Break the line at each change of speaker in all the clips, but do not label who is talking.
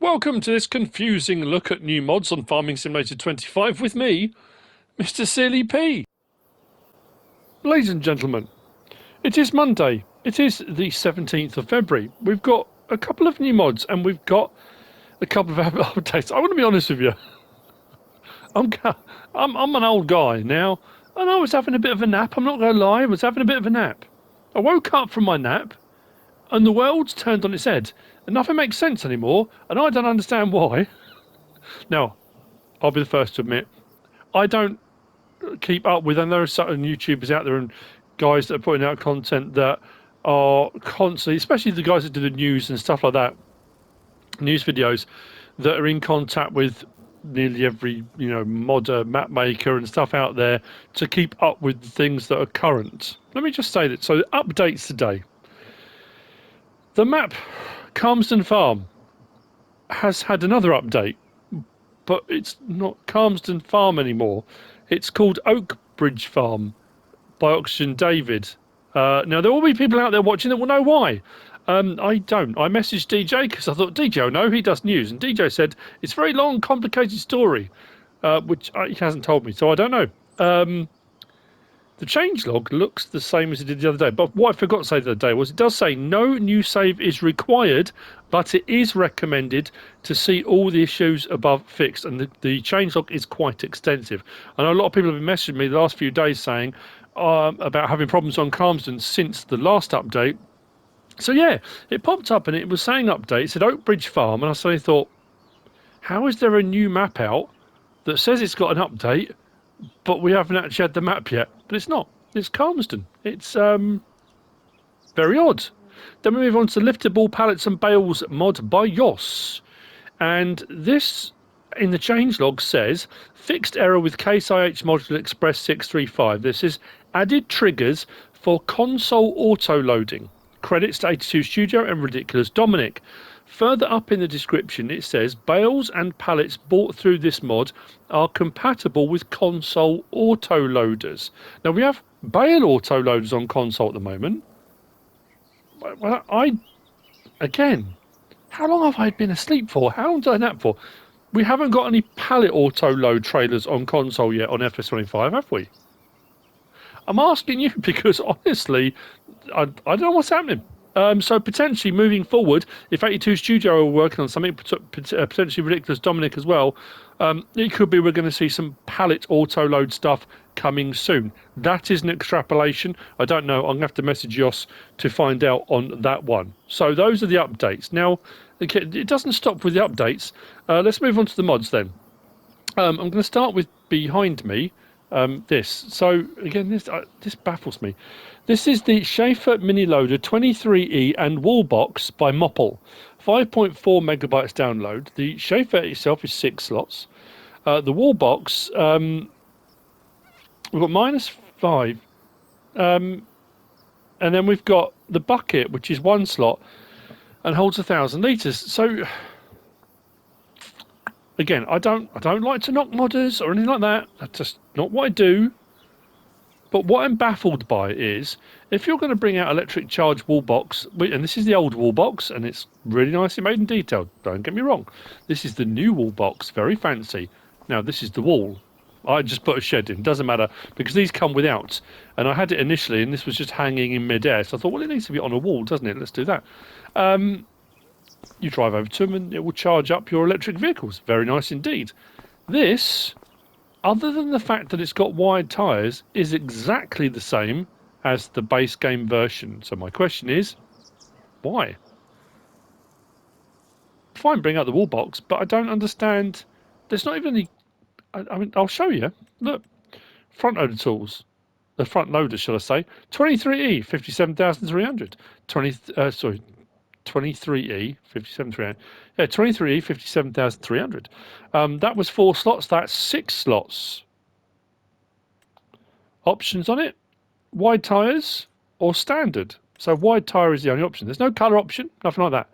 Welcome to this confusing look at new mods on Farming Simulator 25 with me, MrSealyp. Ladies and gentlemen, it is Monday. It is the 17th of February. We've got a couple of new mods and we've got a couple of updates. I want to be honest with you. I'm an old guy now, and I was having a bit of a nap. I'm not going to lie, I was having a bit of a nap. I woke up from my nap, and the world's turned on its head, and nothing makes sense anymore, and I don't understand why. Now, I'll be the first to admit, I don't keep up with, and there are certain YouTubers out there and guys that are putting out content that are constantly, especially the guys that do the news and stuff like that, news videos, that are in contact with nearly every modder, map maker and stuff out there to keep up with the things that are current. Let me just say that. So updates today. The map CALMSDEN Farm has had another update, but it's not CALMSDEN Farm anymore. It's called Oakbridge Farm by Oxygen David. Now there will be people out there watching that will know why. I don't. I messaged DJ because I thought DJ will know. He does news, and DJ said it's a very long, complicated story, which he hasn't told me, so I don't know. The changelog looks the same as it did the other day, but what I forgot to say the other day was it does say no new save is required, but it is recommended to see all the issues above fixed, and the changelog is quite extensive. I know a lot of people have been messaging me the last few days saying about having problems on CALMSDEN since the last update. So yeah, it popped up and it was saying update, it said Oakbridge Farm, and I suddenly thought, how is there a new map out that says it's got an update, but we haven't actually had the map yet? But it's not. It's CALMSDEN. It's very odd. Then we move on to liftable pallets and bales mod by Yos. And this, in the changelog, says fixed error with Case IH Module Express 635. This is added triggers for console auto loading. Credits to 82 Studio and Ridiculous Dominic. Further up in the description it says bales and pallets bought through this mod are compatible with console autoloaders. Now we have bale autoloaders on console at the moment. Well, again, how long have I been asleep for? How long did I nap for? We haven't got any pallet autoload trailers on console yet on FS25, have we? I'm asking you because honestly, I don't know what's happening. So potentially moving forward, if 82 Studio are working on something, potentially Ridiculous Dominic as well, it could be we're going to see some pallet auto load stuff coming soon. That is an extrapolation. I don't know. I'm going to have to message Yos to find out on that one. So those are the updates. Now, it doesn't stop with the updates. Let's move on to the mods then. I'm going to start with behind me. This. So again, this baffles me. This is the Schäffer Miniloader 23E and Wallbox by Moppel. 5.4 megabytes download. The Schäffer itself is 6 slots. The Wallbox, we've got -5. And then we've got the bucket, which is 1 slot and holds 1,000 litres. So again, I don't like to knock modders or anything like that. That's just not what I do. But what I'm baffled by is, if you're going to bring out electric charge wall box, and this is the old wall box, and it's really nicely made and detailed, don't get me wrong. This is the new wall box, very fancy. Now, this is the wall. I just put a shed in, doesn't matter, because these come without. And I had it initially, and this was just hanging in midair. So I thought, well, it needs to be on a wall, doesn't it? Let's do that. You drive over to them and it will charge up your electric vehicles. Very nice indeed. This, other than the fact that it's got wide tyres, is exactly the same as the base game version. So my question is, why? Fine, bring out the wall box, but I don't understand. There's not even any... I mean, I'll show you. Look, front loader tools. The front loader, shall I say. 23E, 57,300. 23E, 57,300. Yeah, 23E, 57,300. That was 4 slots. That's 6 slots. Options on it: wide tyres or standard. So wide tyre is the only option. There's no colour option, nothing like that.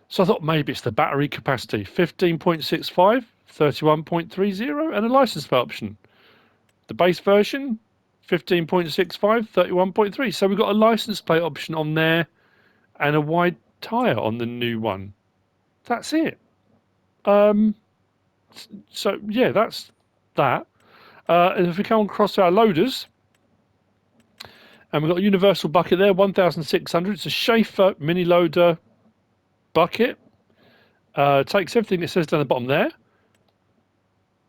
So I thought maybe it's the battery capacity: 15.65, 31.30, and a license plate option. The base version: 15.65, 31.3. So we've got a license plate option on there and a wide tyre on the new one. That's it. So yeah, that's that. And if we come across our loaders, and we've got a universal bucket there, 1,600. It's a Schäffer Miniloader bucket. Takes everything that says down the bottom there.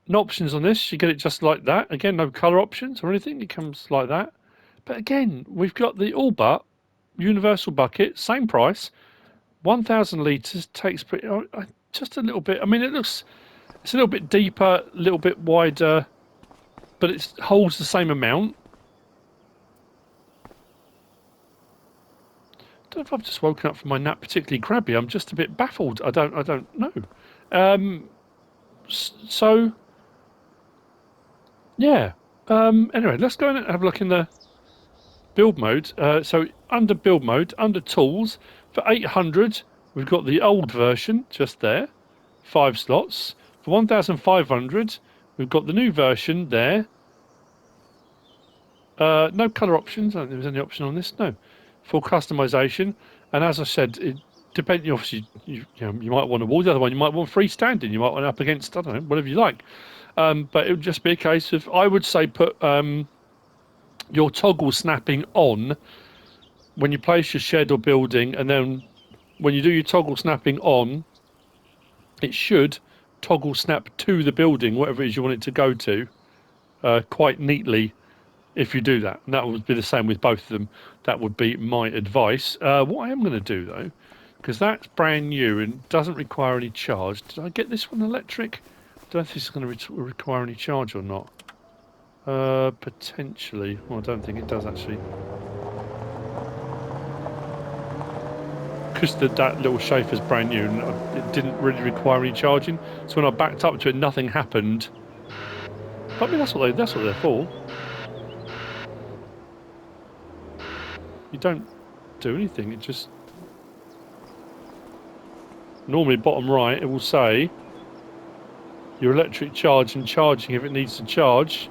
No options on this. You get it just like that. Again, no colour options or anything. It comes like that. But again, we've got the all but universal bucket, same price, 1,000 litres. Takes just a little bit. I mean, it's a little bit deeper, a little bit wider, but it holds the same amount. I don't know if I've just woken up from my nap particularly crabby. I'm just a bit baffled. I don't know. So yeah. Anyway, let's go and have a look in the build mode. So under build mode, under tools, for 800, we've got the old version just there, 5 slots. For 1,500, we've got the new version there. No colour options. I don't think there's any option on this. No. For customization, and as I said, it depends. Obviously, you might want a wall. The other one, you might want freestanding. You might want up against, I don't know, whatever you like. But it would just be a case of, I would say, put your toggle snapping on when you place your shed or building, and then when you do your toggle snapping on, it should toggle snap to the building, whatever it is you want it to go to, quite neatly. If you do that, and that would be the same with both of them. That would be my advice. What I am going to do though, because that's brand new and doesn't require any charge. Did I get this one electric? I don't know if this is going to require any charge or not. Potentially. Well, I don't think it does actually. Because that little Schäfer's brand new and it didn't really require any charging. So when I backed up to it, nothing happened. But I mean, that's what they're for. You don't do anything, it just... Normally bottom right it will say your electric charge and charging if it needs to charge.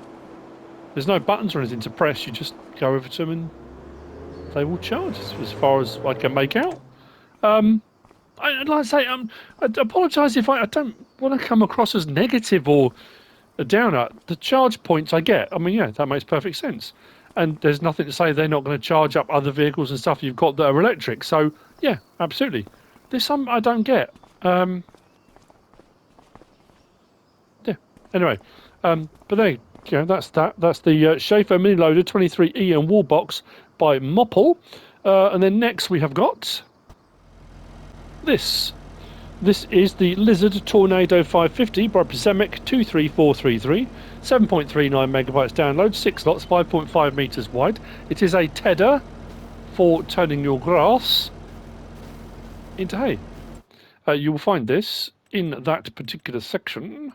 There's no buttons or anything to press, you just go over to them and they will charge, as far as I can make out. I'd like to say, I apologise if I don't want to come across as negative or a downer. The charge points I get, I mean, yeah, that makes perfect sense. And there's nothing to say they're not going to charge up other vehicles and stuff you've got that are electric. So, yeah, absolutely. There's some I don't get. Yeah, anyway. But there you go, that's that. That's the Schäffer Miniloader 23E and Wallbox by Moppel. And then next we have got this. This is the Lizard Tornado 550 by Prisemic 23433. 7.39 megabytes download, 6 slots, 5.5 meters wide. It is a tedder for turning your grass into hay. You will find this in that particular section,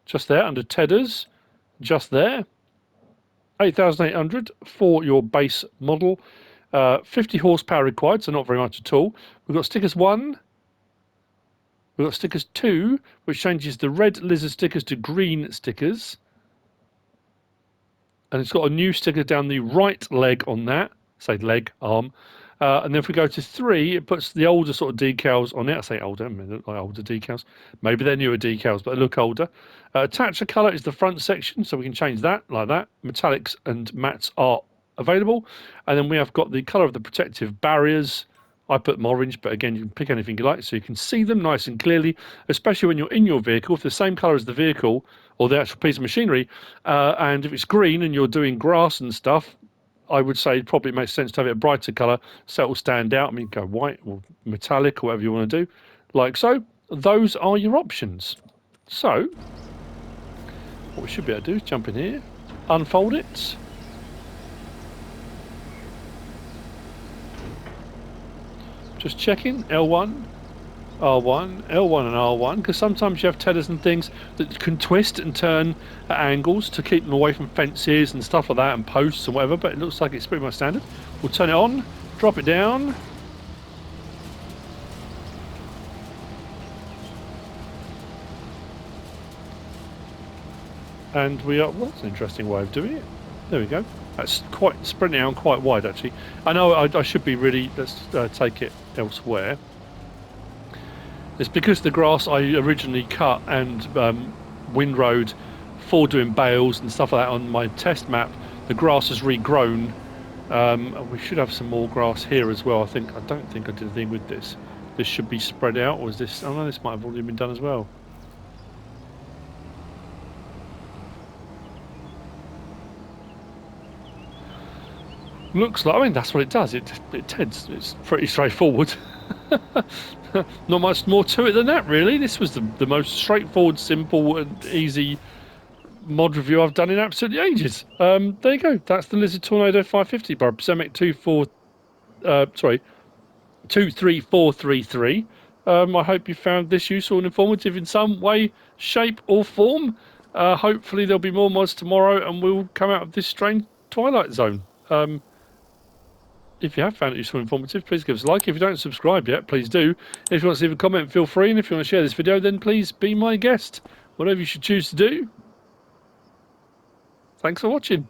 just there under tedders, just there. 8,800 for your base model. 50 horsepower required, so not very much at all. We've got stickers 1. We've got stickers 2, which changes the red lizard stickers to green stickers. And it's got a new sticker down the right leg on that. Say leg, arm. And then if we go to 3, it puts the older sort of decals on it. I say older, I mean, they look like older decals. Maybe they're newer decals, but they look older. Attach a colour is the front section, so we can change that, like that. Metallics and mattes are available. And then we have got the colour of the protective barriers. I put them orange, but again, you can pick anything you like, so you can see them nice and clearly, especially when you're in your vehicle. If they're the same colour as the vehicle or the actual piece of machinery, and if it's green and you're doing grass and stuff, I would say it probably makes sense to have it a brighter colour so it will stand out. I mean, go white or metallic or whatever you want to do, like so. Those are your options. So, what we should be able to do is jump in here, unfold it. Just checking, L1, R1, L1 and R1, because sometimes you have tedders and things that can twist and turn at angles to keep them away from fences and stuff like that and posts and whatever, but it looks like it's pretty much standard. We'll turn it on, drop it down. And we are, well, that's an interesting way of doing it. There we go. That's quite spreading out quite wide actually. I know I should be really, let's take it elsewhere. It's because the grass I originally cut and windrowed for doing bales and stuff like that on my test map, the grass has regrown. We should have some more grass here as well. I don't think I did anything with this. This should be spread out, or is this? Oh no, this might have already been done as well. Looks like, I mean, that's what it does. It tends. It's pretty straightforward. Not much more to it than that, really. This was the most straightforward, simple, and easy mod review I've done in absolutely ages. There you go. That's the Lizard Tornado 550 by Psemic 23433. I hope you found this useful and informative in some way, shape, or form. Hopefully there'll be more mods tomorrow, and we'll come out of this strange Twilight Zone. If you have found it useful and informative, please give us a like. If you don't subscribe yet, please do. If you want to leave a comment, feel free. And if you want to share this video, then please be my guest. Whatever you should choose to do. Thanks for watching.